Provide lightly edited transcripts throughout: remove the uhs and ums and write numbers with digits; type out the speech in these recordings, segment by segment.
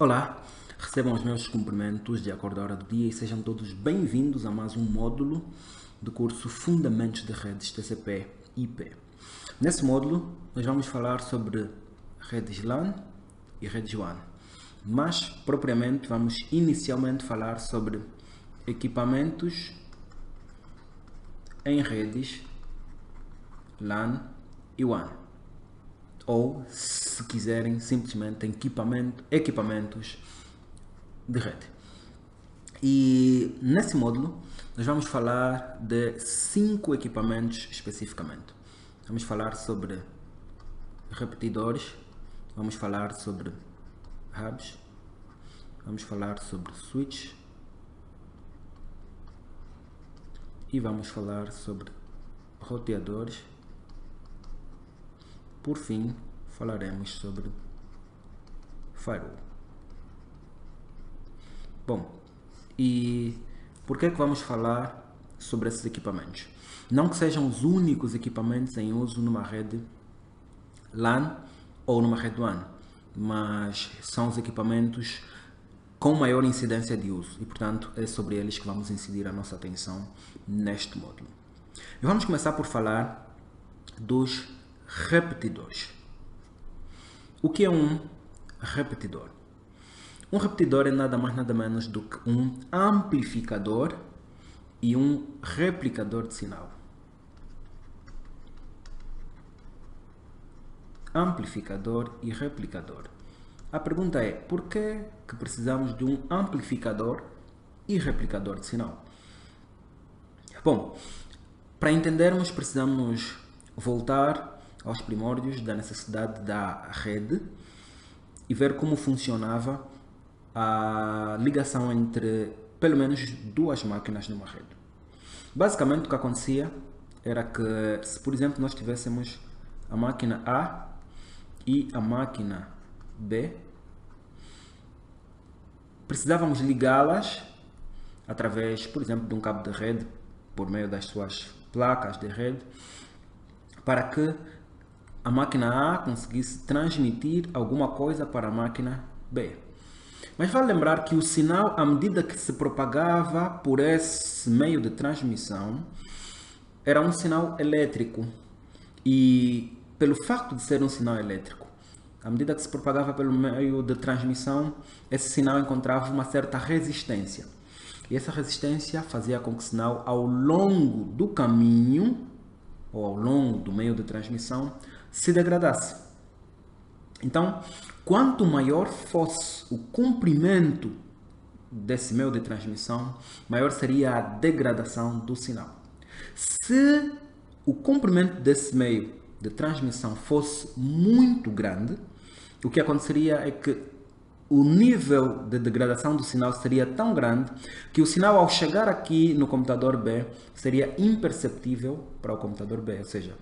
Olá, recebam os meus cumprimentos de acordo à hora do dia e sejam todos bem-vindos a mais um módulo do curso Fundamentos de Redes TCP/IP. Nesse módulo, nós vamos falar sobre redes LAN e redes WAN, mas propriamente vamos inicialmente falar sobre equipamentos em redes LAN e WAN, ou, se quiserem, simplesmente equipamentos de rede. E nesse módulo nós vamos falar de 5 equipamentos especificamente. Vamos falar sobre repetidores, vamos falar sobre hubs, vamos falar sobre switch e vamos falar sobre roteadores. Por fim, falaremos sobre firewall. Bom, e por que é que vamos falar sobre esses equipamentos? Não que sejam os únicos equipamentos em uso numa rede LAN ou numa rede WAN, mas são os equipamentos com maior incidência de uso e, portanto, é sobre eles que vamos incidir a nossa atenção neste módulo. E vamos começar por falar dos repetidores. O que é um repetidor? Um repetidor é nada mais nada menos do que um amplificador e um replicador de sinal. Amplificador e replicador. A pergunta é, por que precisamos de um amplificador e replicador de sinal? Bom, para entendermos, precisamos voltar aos primórdios da necessidade da rede e ver como funcionava a ligação entre pelo menos duas máquinas numa rede. Basicamente o que acontecia era que, se por exemplo nós tivéssemos a máquina A e a máquina B, precisávamos ligá-las através, por exemplo, de um cabo de rede, por meio das suas placas de rede, para que a máquina A conseguisse transmitir alguma coisa para a máquina B. Mas vale lembrar que o sinal, à medida que se propagava por esse meio de transmissão, era um sinal elétrico. E pelo facto de ser um sinal elétrico, à medida que se propagava pelo meio de transmissão, esse sinal encontrava uma certa resistência. E essa resistência fazia com que o sinal, ao longo do caminho, ou ao longo do meio de transmissão, se degradasse. Então, quanto maior fosse o comprimento desse meio de transmissão, maior seria a degradação do sinal. Se o comprimento desse meio de transmissão fosse muito grande, o que aconteceria é que o nível de degradação do sinal seria tão grande que o sinal, ao chegar aqui no computador B, seria imperceptível para o computador B, ou seja,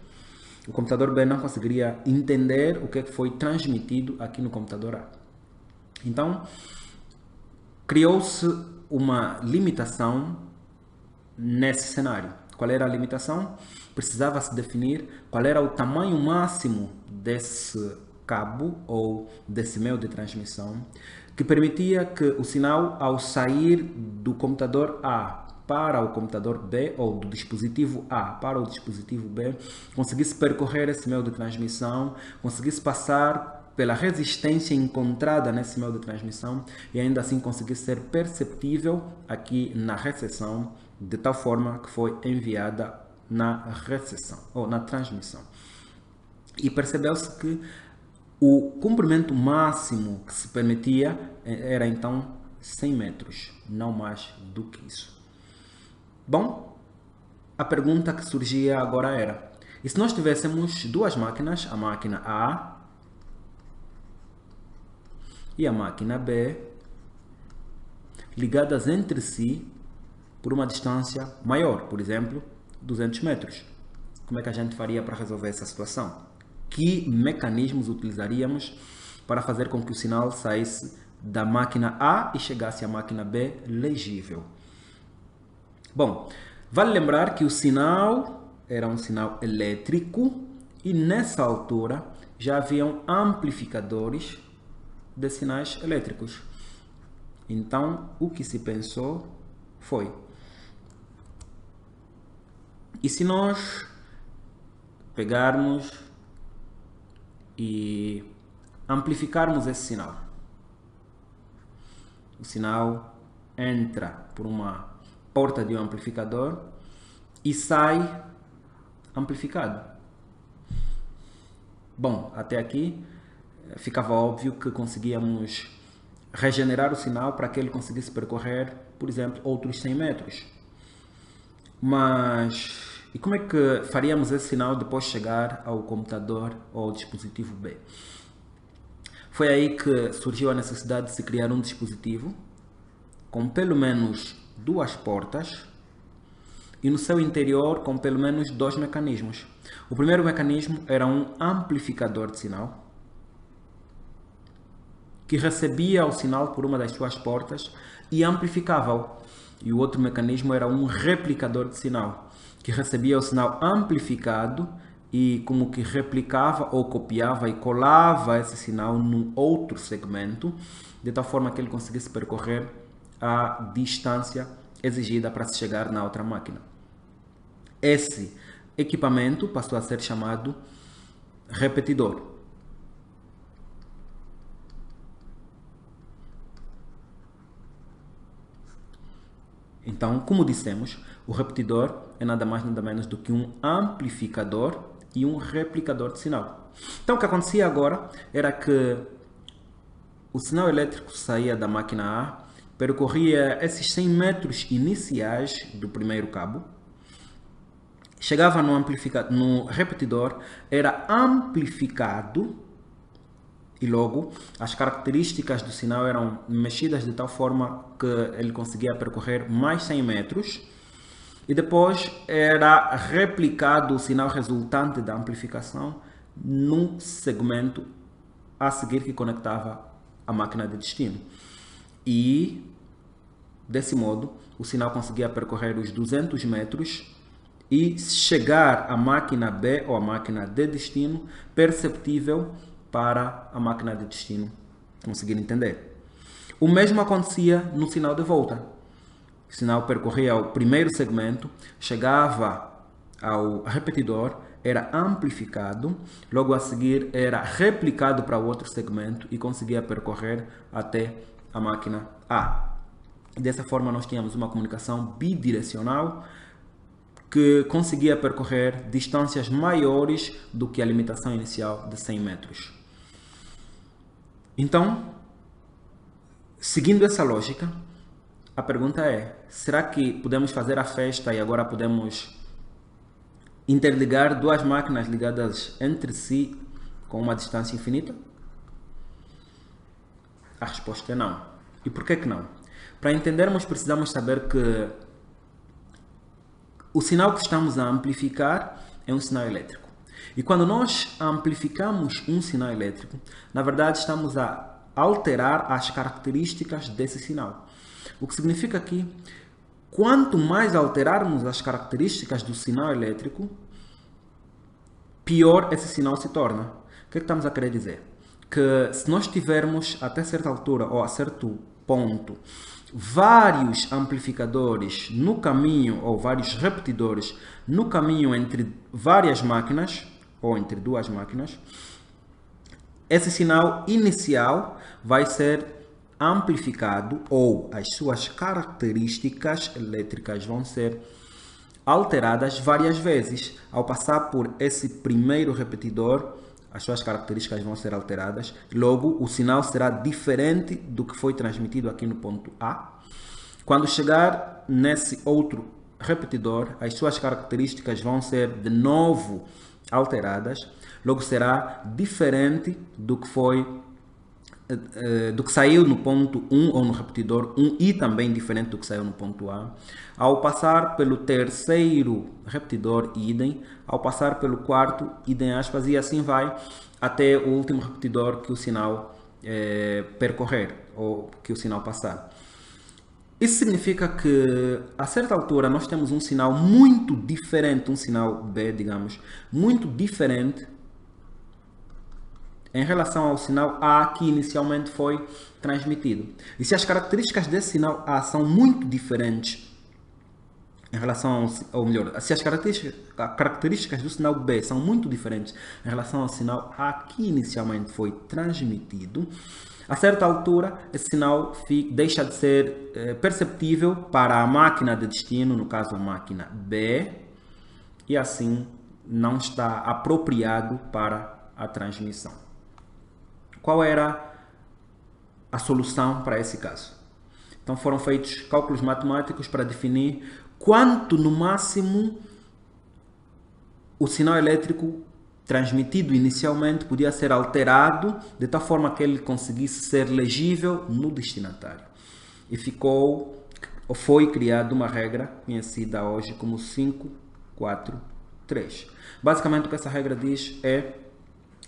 o computador B não conseguiria entender o que foi transmitido aqui no computador A. Então, criou-se uma limitação nesse cenário. Qual era a limitação? Precisava-se definir qual era o tamanho máximo desse cabo ou desse meio de transmissão que permitia que o sinal, ao sair do computador A para o computador B, ou do dispositivo A para o dispositivo B, conseguisse percorrer esse meio de transmissão, conseguisse passar pela resistência encontrada nesse meio de transmissão e ainda assim conseguisse ser perceptível aqui na recepção, de tal forma que foi enviada na recepção ou na transmissão. E percebeu-se que o comprimento máximo que se permitia era então 100 metros, não mais do que isso. Bom, a pergunta que surgia agora era, e se nós tivéssemos duas máquinas, a máquina A e a máquina B, ligadas entre si por uma distância maior, por exemplo, 200 metros. Como é que a gente faria para resolver essa situação? Que mecanismos utilizaríamos para fazer com que o sinal saísse da máquina A e chegasse à máquina B legível? Bom, vale lembrar que o sinal era um sinal elétrico e nessa altura já haviam amplificadores de sinais elétricos. Então, o que se pensou foi: e se nós pegarmos e amplificarmos esse sinal? O sinal entra por uma porta de um amplificador e sai amplificado. Bom, até aqui ficava óbvio que conseguíamos regenerar o sinal para que ele conseguisse percorrer, por exemplo, outros 100 metros. Mas e como é que faríamos esse sinal depois chegar ao computador ou ao dispositivo B? Foi aí que surgiu a necessidade de se criar um dispositivo com pelo menos 2 portas e no seu interior com pelo menos 2 mecanismos. O primeiro mecanismo era um amplificador de sinal que recebia o sinal por uma das suas portas e amplificava-o. E o outro mecanismo era um replicador de sinal que recebia o sinal amplificado e como que replicava ou copiava e colava esse sinal num outro segmento, de tal forma que ele conseguisse percorrer a distância exigida para se chegar na outra máquina. Esse equipamento passou a ser chamado repetidor. Então, como dissemos, o repetidor é nada mais nada menos do que um amplificador e um replicador de sinal. Então, o que acontecia agora era que o sinal elétrico saía da máquina A, percorria esses 100 metros iniciais do primeiro cabo, chegava no repetidor, era amplificado e logo as características do sinal eram mexidas de tal forma que ele conseguia percorrer mais 100 metros e depois era replicado o sinal resultante da amplificação num segmento a seguir que conectava a máquina de destino. E desse modo o sinal conseguia percorrer os 200 metros e chegar à máquina B ou à máquina de destino perceptível para a máquina de destino conseguir entender. O mesmo acontecia no sinal de volta. O sinal percorria o primeiro segmento, chegava ao repetidor, era amplificado, logo a seguir era replicado para o outro segmento e conseguia percorrer até a máquina A. E dessa forma nós tínhamos uma comunicação bidirecional que conseguia percorrer distâncias maiores do que a limitação inicial de 100 metros. Então, seguindo essa lógica, a pergunta é: será que podemos fazer a festa e agora podemos interligar 2 máquinas ligadas entre si com uma distância infinita? A resposta é não. E por que não? Para entendermos, precisamos saber que o sinal que estamos a amplificar é um sinal elétrico. E quando nós amplificamos um sinal elétrico, na verdade estamos a alterar as características desse sinal. O que significa que quanto mais alterarmos as características do sinal elétrico, pior esse sinal se torna. O que estamos a querer dizer? Que se nós tivermos até certa altura ou a certo ponto vários amplificadores no caminho ou vários repetidores no caminho entre várias máquinas ou entre 2 máquinas, esse sinal inicial vai ser amplificado ou as suas características elétricas vão ser alteradas várias vezes. Ao passar por esse primeiro repetidor, as suas características vão ser alteradas, logo o sinal será diferente do que foi transmitido aqui no ponto A. Quando chegar nesse outro repetidor, as suas características vão ser de novo alteradas, logo será diferente do que saiu no ponto 1 ou no repetidor 1 e também diferente do que saiu no ponto A. Ao passar pelo terceiro repetidor, idem. Ao passar pelo quarto, idem aspas, e assim vai até o último repetidor que o sinal percorrer ou que o sinal passar. Isso significa que a certa altura nós temos um sinal muito diferente, um sinal B, digamos, muito diferente em relação ao sinal A que inicialmente foi transmitido. E se as características desse sinal A são muito diferentes em relação ou melhor, se as características do sinal B são muito diferentes em relação ao sinal A que inicialmente foi transmitido, a certa altura esse sinal deixa de ser perceptível para a máquina de destino, no caso a máquina B, e assim não está apropriado para a transmissão. Qual era a solução para esse caso? Então foram feitos cálculos matemáticos para definir quanto no máximo o sinal elétrico transmitido inicialmente podia ser alterado de tal forma que ele conseguisse ser legível no destinatário. E foi criada uma regra conhecida hoje como 543. Basicamente o que essa regra diz é,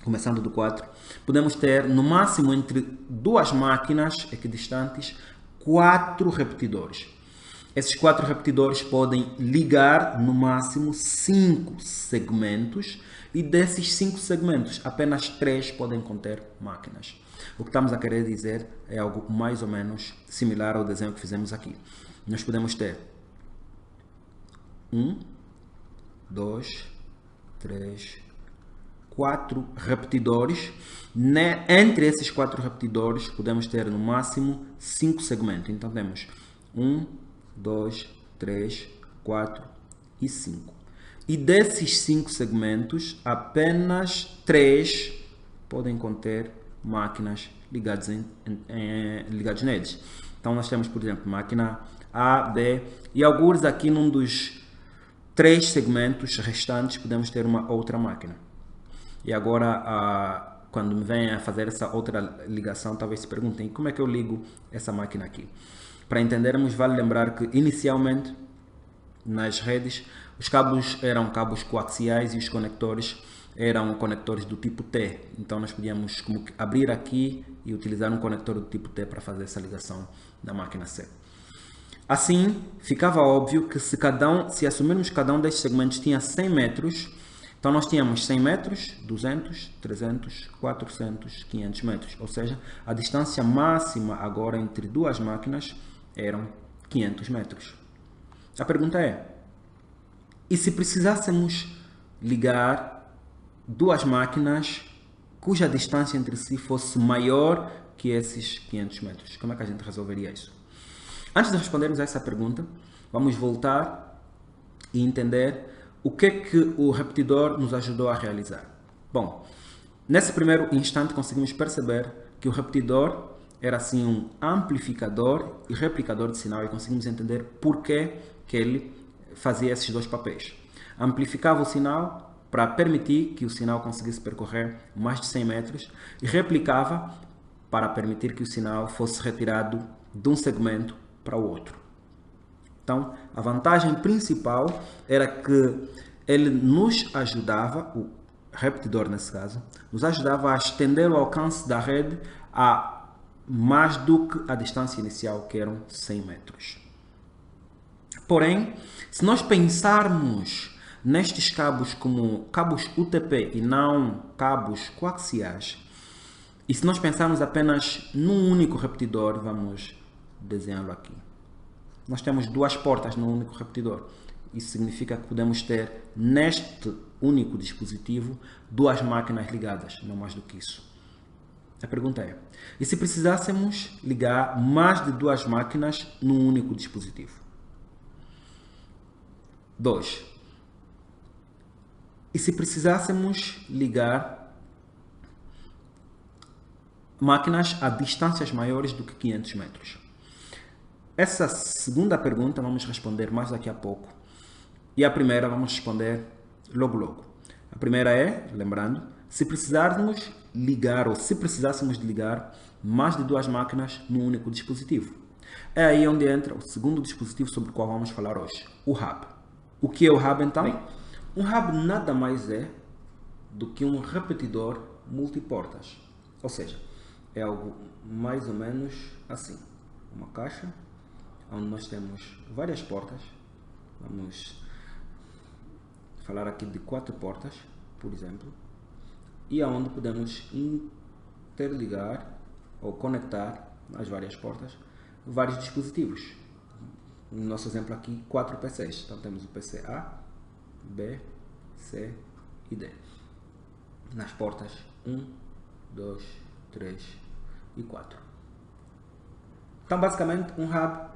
começando do 4, podemos ter no máximo entre duas máquinas equidistantes 4 repetidores. Esses 4 repetidores podem ligar no máximo 5 segmentos e desses 5 segmentos apenas 3 podem conter máquinas. O que estamos a querer dizer é algo mais ou menos similar ao desenho que fizemos aqui. Nós podemos ter 1, 2, 3, 4 repetidores. Entre esses 4 repetidores podemos ter no máximo 5 segmentos. Então temos 1, 2, 3, 4 e 5. E desses 5 segmentos, apenas 3 podem conter máquinas ligadas neles. Então nós temos, por exemplo, máquina A, B e alguns aqui num dos 3 segmentos restantes podemos ter uma outra máquina. E agora, quando me vem a fazer essa outra ligação, talvez se perguntem como é que eu ligo essa máquina aqui. Para entendermos, vale lembrar que inicialmente nas redes os cabos eram cabos coaxiais e os conectores eram conectores do tipo T. Então nós podíamos como que abrir aqui e utilizar um conector do tipo T para fazer essa ligação da máquina C. Assim, ficava óbvio que se assumirmos que cada um destes segmentos tinha 100 metros, então nós tínhamos 100 metros, 200, 300, 400, 500 metros. Ou seja, a distância máxima agora entre duas máquinas eram 500 metros. A pergunta é, e se precisássemos ligar duas máquinas cuja distância entre si fosse maior que esses 500 metros? Como é que a gente resolveria isso? Antes de respondermos a essa pergunta, vamos voltar e entender o que é que o repetidor nos ajudou a realizar. Bom, nesse primeiro instante conseguimos perceber que o repetidor era assim um amplificador e replicador de sinal e conseguimos entender por que ele fazia esses dois papéis. Amplificava o sinal para permitir que o sinal conseguisse percorrer mais de 100 metros e replicava para permitir que o sinal fosse retirado de um segmento para o outro. Então, a vantagem principal era que ele nos ajudava, o repetidor nesse caso, nos ajudava a estender o alcance da rede a mais do que a distância inicial, que eram 100 metros. Porém, se nós pensarmos nestes cabos como cabos UTP e não cabos coaxiais, e se nós pensarmos apenas num único repetidor, vamos desenhá-lo aqui. Nós temos duas portas no único repetidor. Isso significa que podemos ter neste único dispositivo duas máquinas ligadas, não mais do que isso. A pergunta é, e se precisássemos ligar mais de duas máquinas num único dispositivo? 2. E se precisássemos ligar máquinas a distâncias maiores do que 500 metros? Essa segunda pergunta vamos responder mais daqui a pouco. E a primeira vamos responder logo. A primeira é, lembrando, se precisarmos ligar ou se precisássemos de ligar mais de duas máquinas num único dispositivo. É aí onde entra o segundo dispositivo sobre o qual vamos falar hoje, o hub. O que é o hub então? Bem, um hub nada mais é do que um repetidor multiportas. Ou seja, é algo mais ou menos assim. Uma caixa onde nós temos várias portas. Vamos falar aqui de 4 portas, por exemplo. E aonde podemos interligar ou conectar as várias portas vários dispositivos. No nosso exemplo aqui, 4 PCs. Então temos o PC A, B, C e D. Nas portas 1, 2, 3 e 4. Então basicamente um hub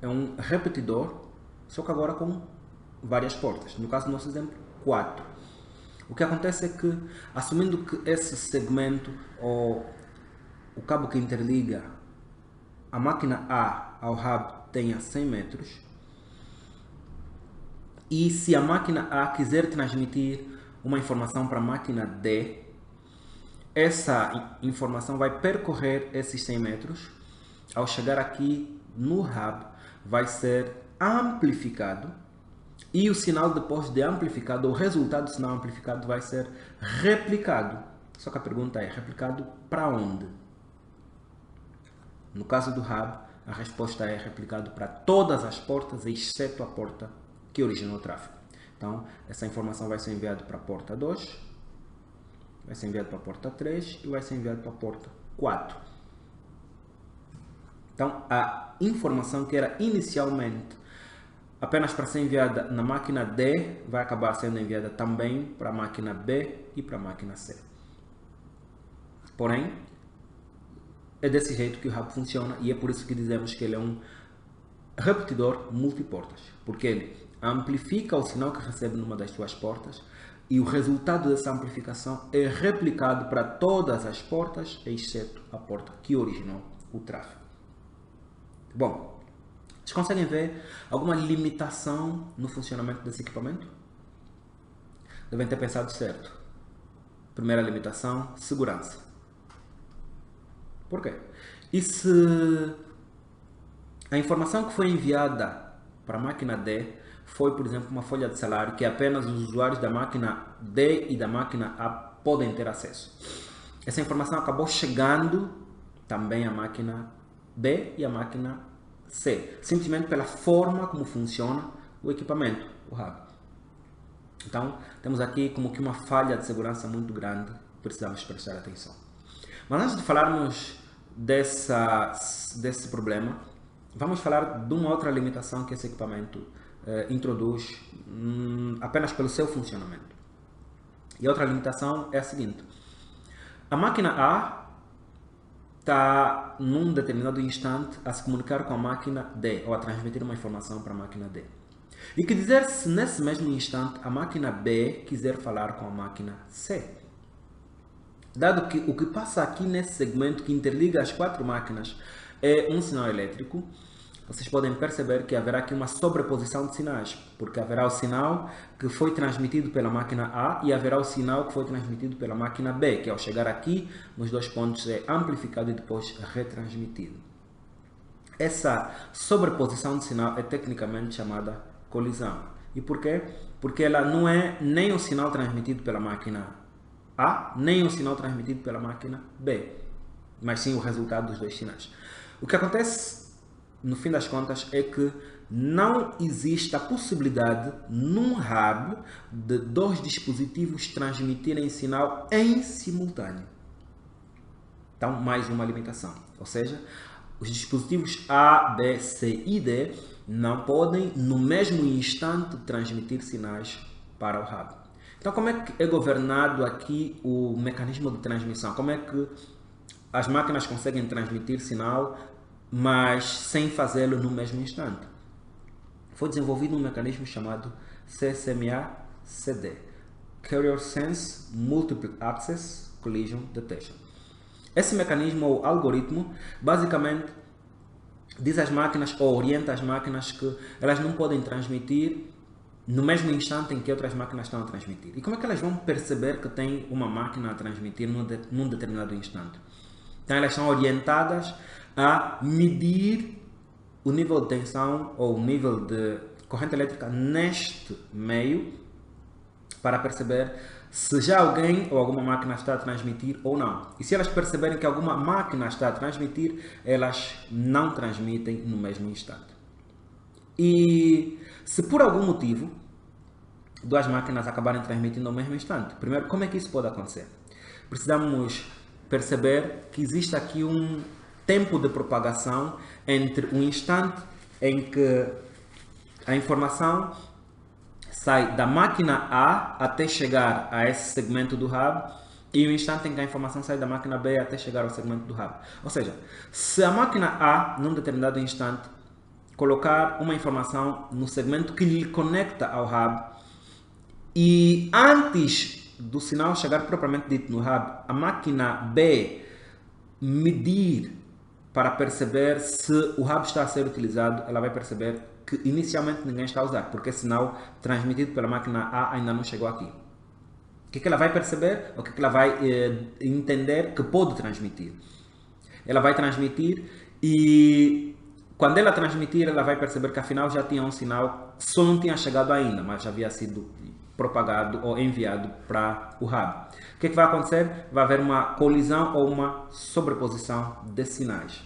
é um repetidor, só que agora com várias portas. No caso do nosso exemplo, 4. O que acontece é que, assumindo que esse segmento ou o cabo que interliga a máquina A ao hub tenha 100 metros, e se a máquina A quiser transmitir uma informação para a máquina D, essa informação vai percorrer esses 100 metros. Ao chegar aqui no hub, vai ser amplificado, e o sinal, depois de amplificado, o resultado do sinal amplificado vai ser replicado. Só que a pergunta é, replicado para onde? No caso do hub, a resposta é replicado para todas as portas, exceto a porta que originou o tráfego. Então, essa informação vai ser enviada para a porta 2, vai ser enviada para a porta 3 e vai ser enviada para a porta 4. Então, a informação que era inicialmente apenas para ser enviada na máquina D, vai acabar sendo enviada também para a máquina B e para a máquina C. Porém, é desse jeito que o hub funciona, e é por isso que dizemos que ele é um repetidor multiportas, porque ele amplifica o sinal que recebe numa das suas portas, e o resultado dessa amplificação é replicado para todas as portas, exceto a porta que originou o tráfego. Bom, vocês conseguem ver alguma limitação no funcionamento desse equipamento? Devem ter pensado certo. Primeira limitação, segurança. Por quê? E se a informação que foi enviada para a máquina D foi, por exemplo, uma folha de salário que apenas os usuários da máquina D e da máquina A podem ter acesso? Essa informação acabou chegando também à máquina B e à máquina C, simplesmente pela forma como funciona o equipamento, o hub. Então, temos aqui como que uma falha de segurança muito grande, precisamos prestar atenção. Mas antes de falarmos desse problema, vamos falar de uma outra limitação que esse equipamento introduz apenas pelo seu funcionamento. E a outra limitação é a seguinte: a máquina A está num determinado instante a se comunicar com a máquina D, ou a transmitir uma informação para a máquina D. E que dizer se nesse mesmo instante a máquina B quiser falar com a máquina C? Dado que o que passa aqui nesse segmento que interliga as 4 máquinas é um sinal elétrico, vocês podem perceber que haverá aqui uma sobreposição de sinais, porque haverá o sinal que foi transmitido pela máquina A e haverá o sinal que foi transmitido pela máquina B, que ao chegar aqui nos 2 pontos é amplificado e depois retransmitido. Essa sobreposição de sinal é tecnicamente chamada colisão. E por quê? Porque ela não é nem o sinal transmitido pela máquina A, nem o sinal transmitido pela máquina B, mas sim o resultado dos 2 sinais. O que acontece, no fim das contas, é que não existe a possibilidade num hub de 2 dispositivos transmitirem sinal em simultâneo. Então, mais uma limitação. Ou seja, os dispositivos A, B, C e D não podem, no mesmo instante, transmitir sinais para o hub. Então, como é que é governado aqui o mecanismo de transmissão? Como é que as máquinas conseguem transmitir sinal, mas sem fazê-lo no mesmo instante? Foi desenvolvido um mecanismo chamado CSMA-CD, Carrier Sense Multiple Access Collision Detection. Esse mecanismo ou algoritmo basicamente diz às máquinas ou orienta as máquinas que elas não podem transmitir no mesmo instante em que outras máquinas estão a transmitir. E como é que elas vão perceber que tem uma máquina a transmitir num determinado instante? Então elas são orientadas a medir o nível de tensão ou o nível de corrente elétrica neste meio para perceber se já alguém ou alguma máquina está a transmitir ou não. E se elas perceberem que alguma máquina está a transmitir, elas não transmitem no mesmo instante. E se por algum motivo 2 máquinas acabarem transmitindo no mesmo instante, primeiro, como é que isso pode acontecer? precisamos perceber que existe aqui um tempo de propagação entre o instante em que a informação sai da máquina A até chegar a esse segmento do hub e o instante em que a informação sai da máquina B até chegar ao segmento do hub. Ou seja, se a máquina A, num determinado instante, colocar uma informação no segmento que lhe conecta ao hub e antes do sinal chegar propriamente dito no hub, a máquina B medir para perceber se o hub está a ser utilizado, ela vai perceber que inicialmente ninguém está a usar, porque esse sinal transmitido pela máquina A ainda não chegou aqui. O que ela vai perceber? O que ela vai entender que pode transmitir? Ela vai transmitir e quando ela transmitir, ela vai perceber que afinal já tinha um sinal, só não tinha chegado ainda, mas já havia sido propagado ou enviado para o hub. O que vai acontecer? Vai haver uma colisão ou uma sobreposição de sinais.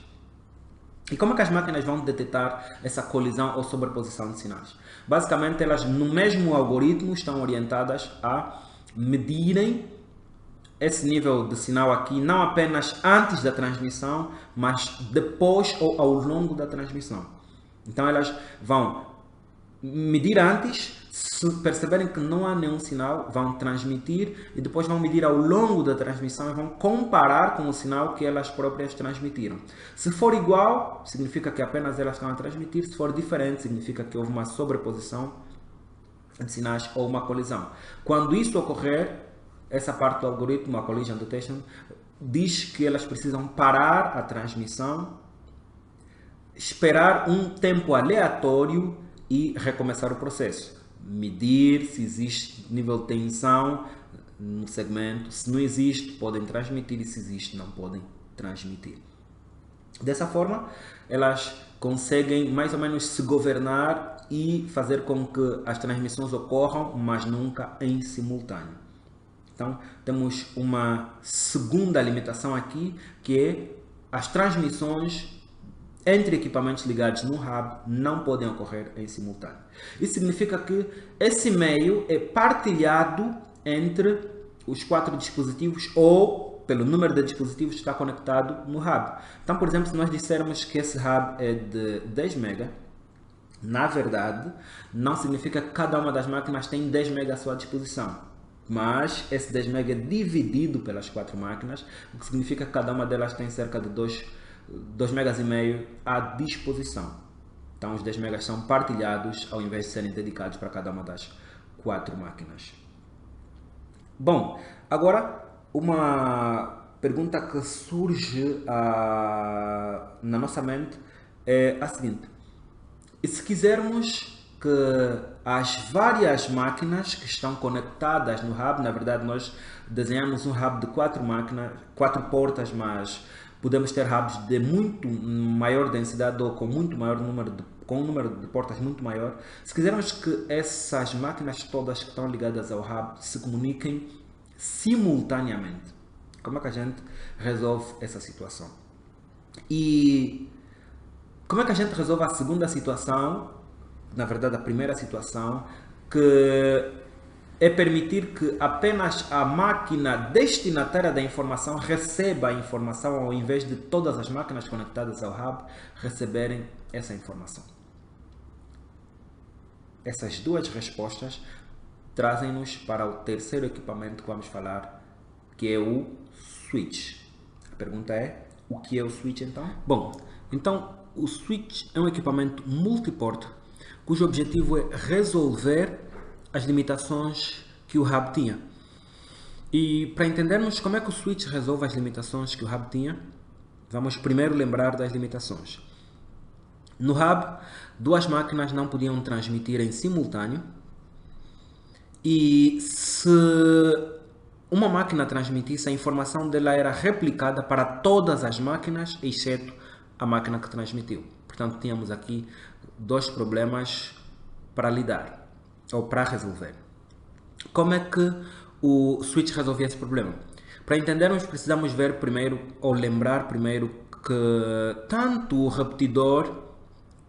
E como é que as máquinas vão detectar essa colisão ou sobreposição de sinais? Basicamente, elas no mesmo algoritmo estão orientadas a medirem esse nível de sinal aqui, não apenas antes da transmissão, mas depois ou ao longo da transmissão. Então elas vão medir antes, se perceberem que não há nenhum sinal, vão transmitir e depois vão medir ao longo da transmissão e vão comparar com o sinal que elas próprias transmitiram. Se for igual, significa que apenas elas estão a transmitir. Se for diferente, significa que houve uma sobreposição de sinais ou uma colisão. Quando isso ocorrer, essa parte do algoritmo, a collision detection, diz que elas precisam parar a transmissão, esperar um tempo aleatório e recomeçar o processo. Medir se existe nível de tensão no segmento. Se não existe, podem transmitir, e se existe, não podem transmitir. Dessa forma, elas conseguem mais ou menos se governar e fazer com que as transmissões ocorram, mas nunca em simultâneo. Então, temos uma segunda limitação aqui, que é as transmissões entre equipamentos ligados no hub não podem ocorrer em simultâneo. Isso significa que esse meio é partilhado entre os 4 dispositivos ou pelo número de dispositivos que está conectado no hub. Então, por exemplo, se nós dissermos que esse hub é de 10 MB, na verdade, não significa que cada uma das máquinas tem 10 MB à sua disposição. Mas esse 10 MB é dividido pelas 4 máquinas, o que significa que cada uma delas tem cerca de 2,5 MB à disposição. Então os 10 MB são partilhados ao invés de serem dedicados para cada uma das 4 máquinas. Bom, agora uma pergunta que surge na nossa mente é a seguinte: e se quisermos que as várias máquinas que estão conectadas no hub, na verdade nós desenhamos um hub de 4 máquinas, 4 portas, mas podemos ter hubs de muito maior densidade ou com muito maior número com um número de portas muito maior. Se quisermos que essas máquinas todas que estão ligadas ao hub se comuniquem simultaneamente, como é que a gente resolve essa situação? E como é que a gente resolve a segunda situação? Na verdade, a primeira situação, que é permitir que apenas a máquina destinatária da informação receba a informação, ao invés de todas as máquinas conectadas ao hub receberem essa informação. Essas duas respostas trazem-nos para o terceiro equipamento que vamos falar, que é o switch. A pergunta é: o que é o switch então? Bom, então o switch é um equipamento multiporta cujo objetivo é resolver as limitações que o hub tinha. E para entendermos como é que o switch resolve as limitações que o hub tinha, vamos primeiro lembrar das limitações. No hub, 2 máquinas não podiam transmitir em simultâneo, e se uma máquina transmitisse, a informação dela era replicada para todas as máquinas, exceto a máquina que transmitiu. Portanto, tínhamos aqui 2 problemas para lidar ou para resolver. Como é que o switch resolvia esse problema? Para entendermos, precisamos ver primeiro, ou lembrar primeiro, que tanto o repetidor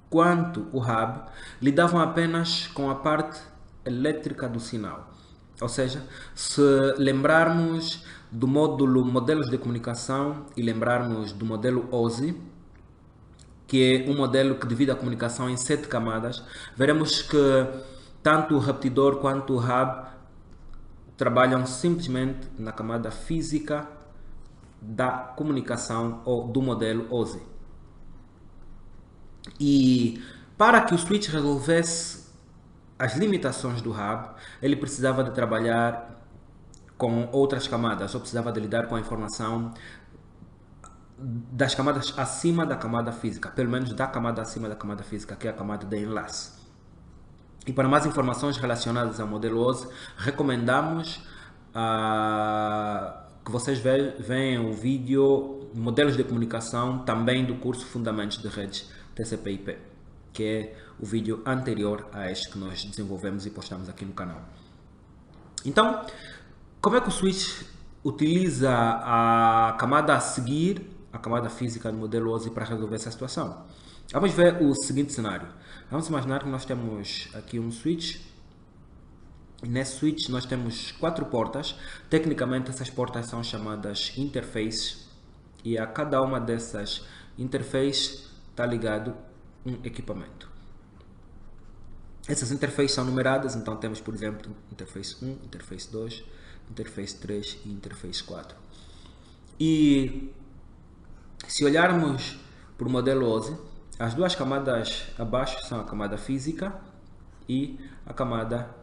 quanto o hub lidavam apenas com a parte elétrica do sinal. Ou seja, se lembrarmos do módulo Modelos de Comunicação e lembrarmos do modelo OSI, que é um modelo que divide a comunicação em 7 camadas, veremos que tanto o repetidor quanto o hub trabalham simplesmente na camada física da comunicação ou do modelo OSI. E para que o switch resolvesse as limitações do hub, ele precisava de trabalhar com outras camadas, ou precisava de lidar com a informação das camadas acima da camada física, pelo menos da camada acima da camada física, que é a camada de enlace. E para mais informações relacionadas ao modelo OSI, recomendamos que vocês vejam o vídeo Modelos de Comunicação, também do curso Fundamentos de Redes TCP/IP, que é o vídeo anterior a este que nós desenvolvemos e postamos aqui no canal. Então, como é que o switch utiliza a camada a seguir, a camada física do modelo OSI, para resolver essa situação? Vamos ver o seguinte cenário. Vamos imaginar que nós temos aqui um switch. E nesse switch nós temos 4 portas. Tecnicamente essas portas são chamadas interfaces. E a cada uma dessas interfaces está ligado um equipamento. Essas interfaces são numeradas, então temos, por exemplo, interface 1, interface 2, interface 3 e interface 4. E se olharmos para o modelo OSI, as duas camadas abaixo são a camada física e a camada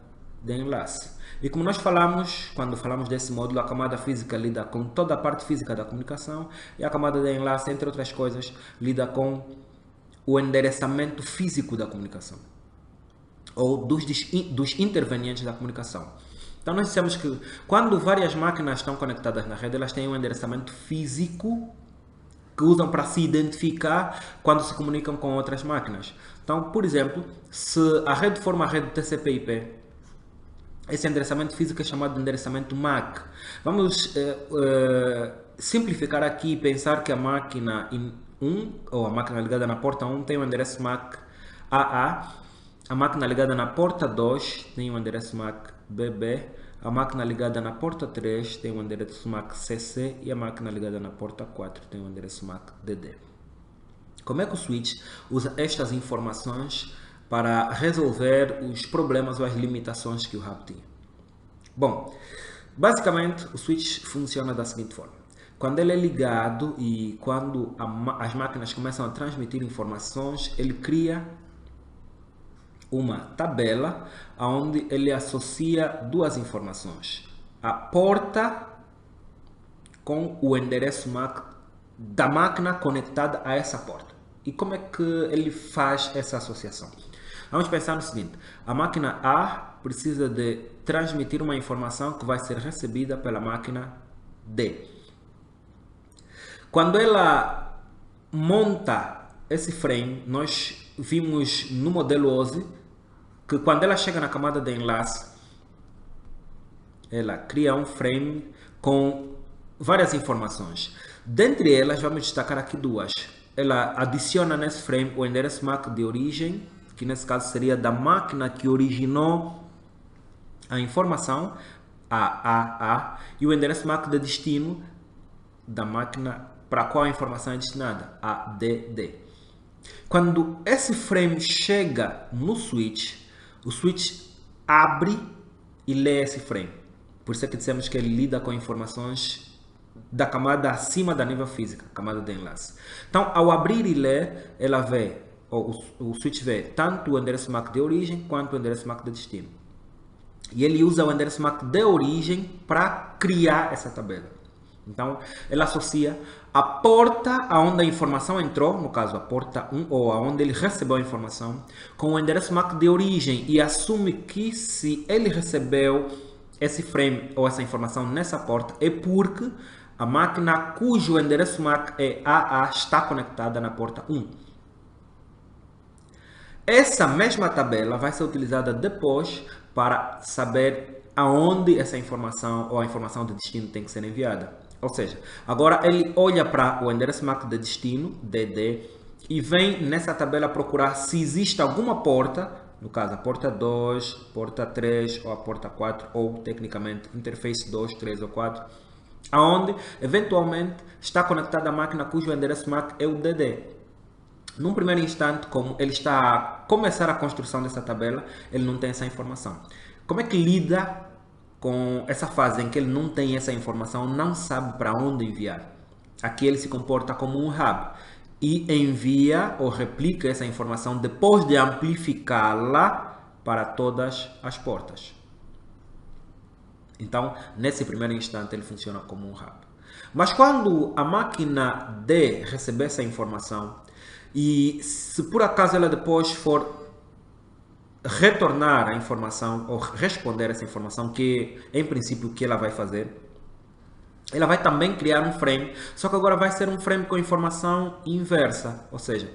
de enlace. E como nós falamos, quando falamos desse módulo, a camada física lida com toda a parte física da comunicação e a camada de enlace, entre outras coisas, lida com o endereçamento físico da comunicação ou dos intervenientes da comunicação. Então nós dissemos que quando várias máquinas estão conectadas na rede, elas têm um endereçamento físico que usam para se identificar quando se comunicam com outras máquinas. Então, por exemplo, se a rede for uma rede TCP/IP, esse endereçamento físico é chamado de endereçamento MAC. Vamos simplificar aqui e pensar que a máquina 1, ou a máquina ligada na porta 1, tem um endereço MAC AA, a máquina ligada na porta 2 tem um endereço MAC BB, a máquina ligada na porta 3 tem um endereço MAC CC e a máquina ligada na porta 4 tem um endereço MAC DD. Como é que o switch usa estas informações para resolver os problemas ou as limitações que o hub tinha? Bom, basicamente o switch funciona da seguinte forma. Quando ele é ligado e quando as máquinas começam a transmitir informações, ele cria uma tabela onde ele associa duas informações: a porta com o endereço MAC da máquina conectada a essa porta. E como é que ele faz essa associação? Vamos pensar no seguinte: a máquina A precisa de transmitir uma informação que vai ser recebida pela máquina D. Quando ela monta esse frame, nós vimos no modelo OSI que quando ela chega na camada de enlace, ela cria um frame com várias informações. Dentre elas, vamos destacar aqui duas. Ela adiciona nesse frame o endereço MAC de origem, que nesse caso seria da máquina que originou a informação, a, e o endereço MAC de destino da máquina para a qual a informação é destinada, a DD. Quando esse frame chega no switch, o switch abre e lê esse frame. Por isso é que dissemos que ele lida com informações da camada acima da nível física, camada de enlace. Então, ao abrir e ler, ela vê, ou o switch vê tanto o endereço MAC de origem quanto o endereço MAC de destino. E ele usa o endereço MAC de origem para criar essa tabela. Então, ela associa a porta aonde a informação entrou, no caso a porta 1, ou aonde ele recebeu a informação, com o endereço MAC de origem e assume que se ele recebeu esse frame ou essa informação nessa porta é porque a máquina cujo endereço MAC é AA está conectada na porta 1. Essa mesma tabela vai ser utilizada depois para saber aonde essa informação ou a informação de destino tem que ser enviada. Ou seja, agora ele olha para o endereço MAC de destino, DD, e vem nessa tabela procurar se existe alguma porta, no caso a porta 2, porta 3 ou a porta 4, ou tecnicamente interface 2, 3 ou 4, aonde eventualmente está conectada a máquina cujo endereço MAC é o DD. Num primeiro instante, como ele está a começar a construção dessa tabela, ele não tem essa informação. Como é que lida com essa fase em que ele não tem essa informação, não sabe para onde enviar? Aqui ele se comporta como um hub e envia ou replica essa informação depois de amplificá-la para todas as portas. Então, nesse primeiro instante, ele funciona como um hub. Mas quando a máquina D receber essa informação e se por acaso ela depois for retornar a informação ou responder essa informação, que em princípio o que ela vai fazer, ela vai também criar um frame, só que agora vai ser um frame com informação inversa, ou seja,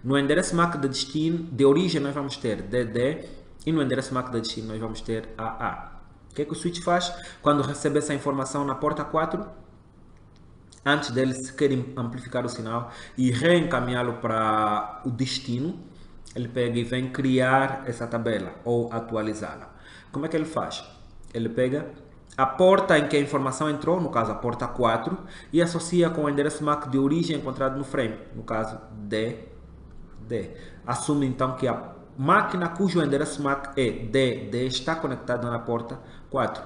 no endereço MAC de destino, de origem nós vamos ter DD e no endereço MAC de destino nós vamos ter AA. O que é que o switch faz quando recebe essa informação na porta 4? Antes dele sequer amplificar o sinal e reencaminhá-lo para o destino, ele pega e vem criar essa tabela ou atualizá-la. Como é que ele faz? Ele pega a porta em que a informação entrou, no caso a porta 4, e associa com o endereço MAC de origem encontrado no frame, no caso DD. Assume então que a máquina cujo endereço MAC é DD está conectada na porta 4.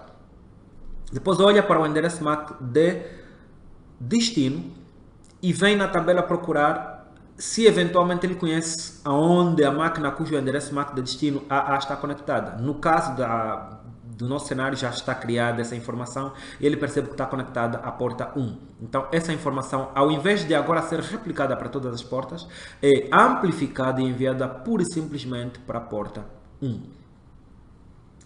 Depois olha para o endereço MAC de destino e vem na tabela procurar se eventualmente ele conhece aonde a máquina cujo endereço MAC de destino AA está conectada. No caso do nosso cenário já está criada essa informação e ele percebe que está conectada à porta 1. Então essa informação, ao invés de agora ser replicada para todas as portas, é amplificada e enviada pura e simplesmente para a porta 1.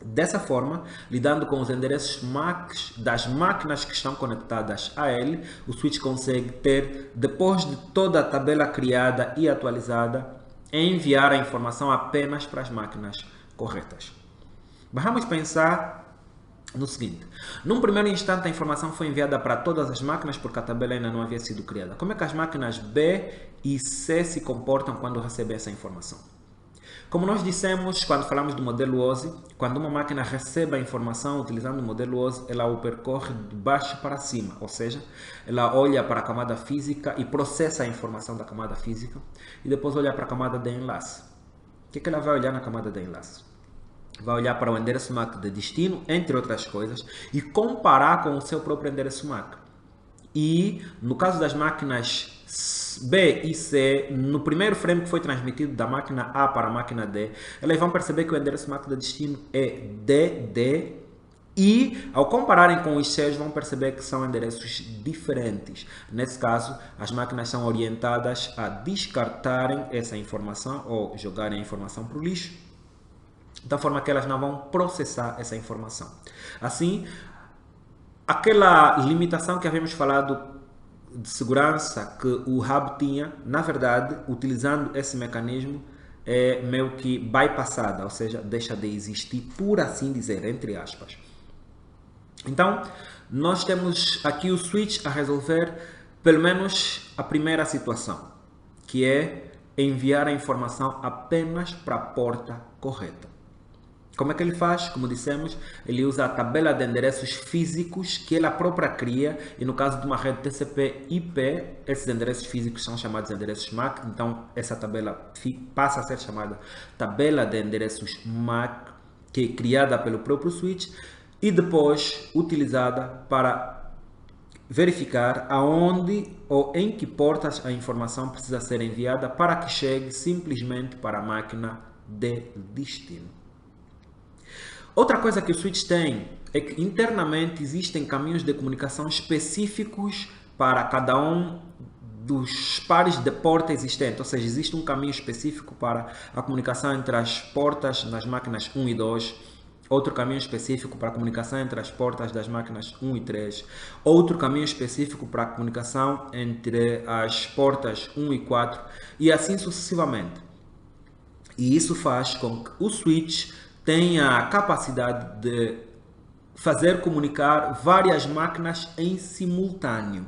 Dessa forma, lidando com os endereços MAC das máquinas que estão conectadas a ele, o switch consegue ter, depois de toda a tabela criada e atualizada, enviar a informação apenas para as máquinas corretas. Vamos pensar no seguinte: num primeiro instante a informação foi enviada para todas as máquinas porque a tabela ainda não havia sido criada. Como é que as máquinas B e C se comportam quando recebem essa informação? Como nós dissemos quando falamos do modelo OSI, quando uma máquina recebe a informação utilizando o modelo OSI, ela o percorre de baixo para cima, ou seja, ela olha para a camada física e processa a informação da camada física e depois olha para a camada de enlace. O que ela vai olhar na camada de enlace? Vai olhar para o endereço MAC de destino, entre outras coisas, e comparar com o seu próprio endereço MAC. E no caso das máquinas B e C, no primeiro frame que foi transmitido da máquina A para a máquina D, elas vão perceber que o endereço MAC de destino é DD e, ao compararem com os seus, vão perceber que são endereços diferentes. Nesse caso, as máquinas são orientadas a descartarem essa informação ou jogarem a informação para o lixo, da forma que elas não vão processar essa informação. Assim, aquela limitação que havíamos falado de segurança que o hub tinha, na verdade, utilizando esse mecanismo, é meio que bypassada, ou seja, deixa de existir, por assim dizer, entre aspas. Então, nós temos aqui o switch a resolver pelo menos a primeira situação, que é enviar a informação apenas para a porta correta. Como é que ele faz? Como dissemos, ele usa a tabela de endereços físicos que ele própria cria, e no caso de uma rede TCP/IP, esses endereços físicos são chamados de endereços MAC, então essa tabela passa a ser chamada tabela de endereços MAC, que é criada pelo próprio switch e depois utilizada para verificar aonde ou em que portas a informação precisa ser enviada para que chegue simplesmente para a máquina de destino. Outra coisa que o switch tem é que internamente existem caminhos de comunicação específicos para cada um dos pares de porta existentes, ou seja, existe um caminho específico para a comunicação entre as portas nas máquinas 1 e 2, outro caminho específico para a comunicação entre as portas das máquinas 1 e 3, outro caminho específico para a comunicação entre as portas 1 e 4 e assim sucessivamente. E isso faz com que o switch tenha a capacidade de fazer comunicar várias máquinas em simultâneo.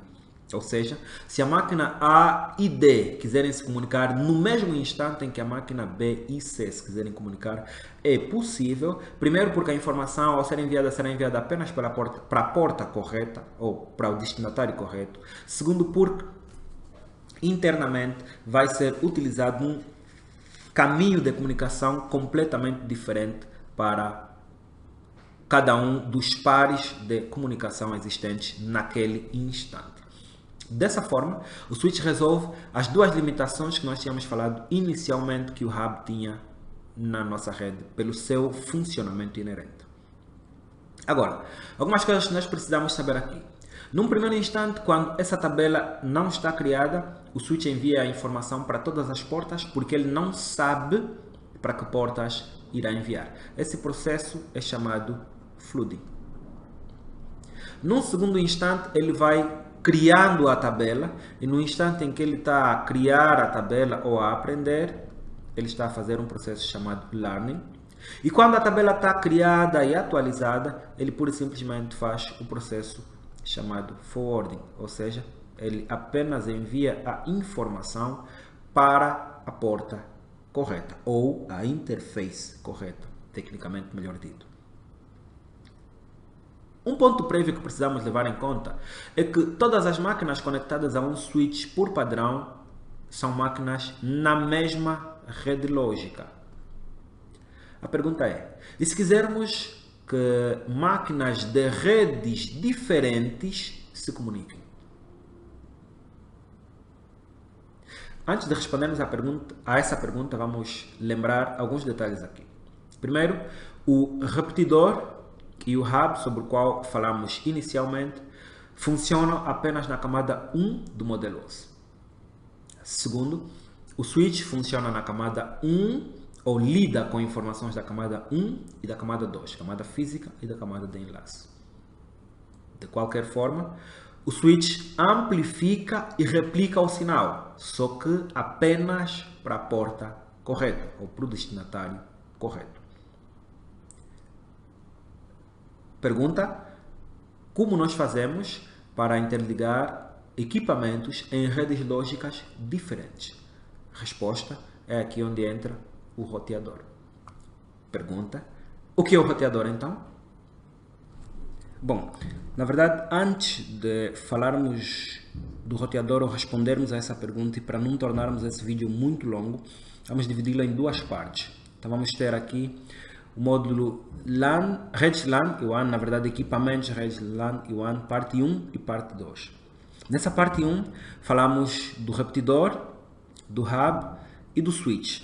Ou seja, se a máquina A e D quiserem se comunicar no mesmo instante em que a máquina B e C se quiserem comunicar, é possível. Primeiro porque a informação ao ser enviada será enviada apenas para a porta correta ou para o destinatário correto. Segundo porque internamente vai ser utilizado um caminho de comunicação completamente diferente para cada um dos pares de comunicação existentes naquele instante. Dessa forma, o switch resolve as duas limitações que nós tínhamos falado inicialmente que o hub tinha na nossa rede, pelo seu funcionamento inerente. Agora, algumas coisas que nós precisamos saber aqui. Num primeiro instante, quando essa tabela não está criada, o switch envia a informação para todas as portas porque ele não sabe para que portas irá enviar. Esse processo é chamado flooding. Num segundo instante, ele vai criando a tabela e no instante em que ele está a criar a tabela ou a aprender, ele está a fazer um processo chamado learning. E quando a tabela está criada e atualizada, ele pura e simplesmente faz o processo chamado forwarding, ou seja, ele apenas envia a informação para a porta correta ou a interface correta, tecnicamente melhor dito. Um ponto prévio que precisamos levar em conta é que todas as máquinas conectadas a um switch por padrão são máquinas na mesma rede lógica. A pergunta é, e se quisermos que máquinas de redes diferentes se comuniquem? Antes de respondermos a essa pergunta, vamos lembrar alguns detalhes aqui. Primeiro, o repetidor e o hub, sobre o qual falamos inicialmente, funcionam apenas na camada 1 do modelo OSI. Segundo, o switch funciona na camada 1 ou lida com informações da camada 1 e da camada 2, camada física e da camada de enlace. De qualquer forma, o switch amplifica e replica o sinal, só que apenas para a porta correta ou para o destinatário correto. Pergunta: como nós fazemos para interligar equipamentos em redes lógicas diferentes? Resposta: é aqui onde entra o roteador. Pergunta: o que é o roteador então? Bom, na verdade, antes de falarmos do roteador ou respondermos a essa pergunta, e para não tornarmos esse vídeo muito longo, vamos dividi-lo em duas partes. Então vamos ter aqui o módulo LAN, Redes LAN e WAN, na verdade equipamentos Redes LAN e WAN, parte 1 e parte 2. Nessa parte 1 falamos do repetidor, do hub e do switch.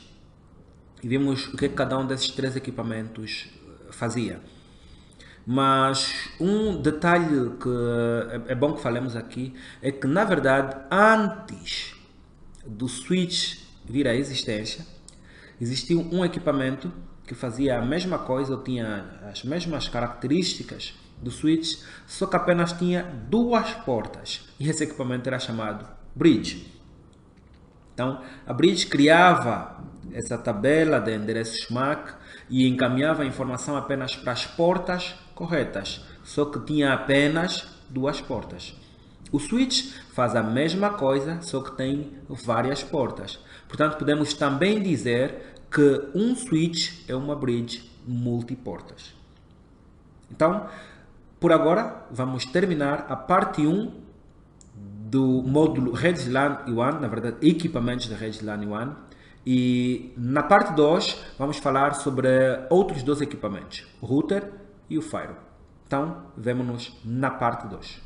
E vimos o que cada um desses três equipamentos fazia. Mas um detalhe que é bom que falemos aqui é que, na verdade, antes do switch vir à existência, existia um equipamento que fazia a mesma coisa, ou tinha as mesmas características do switch, só que apenas tinha duas portas. E esse equipamento era chamado bridge. Então, a bridge criava essa tabela de endereços MAC e encaminhava a informação apenas para as portas corretas, só que tinha apenas duas portas. O switch faz a mesma coisa, só que tem várias portas. Portanto, podemos também dizer que um switch é uma bridge multiportas. Então, por agora, vamos terminar a parte 1 do módulo Redes LAN e WAN, na verdade, equipamentos de Redes LAN e WAN. E na parte 2, vamos falar sobre outros dois equipamentos, o router e o firewall. Então, vemo-nos na parte 2.